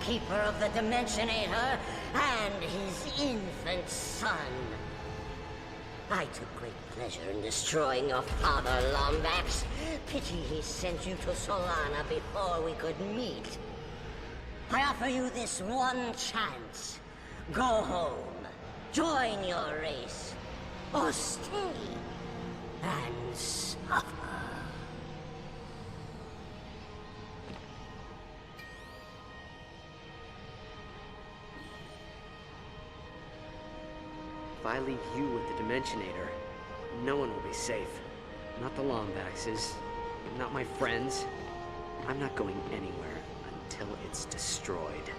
keeper of the Dimensionator and his infant son. I took great pleasure in destroying your father, Lombax. Pity he sent you to Solana before we could meet. I offer you this one chance. Go home, join your race, or stay and suffer. If I leave you with the Dimensionator, no one will be safe. Not the Lombaxes, not my friends. I'm not going anywhere until it's destroyed.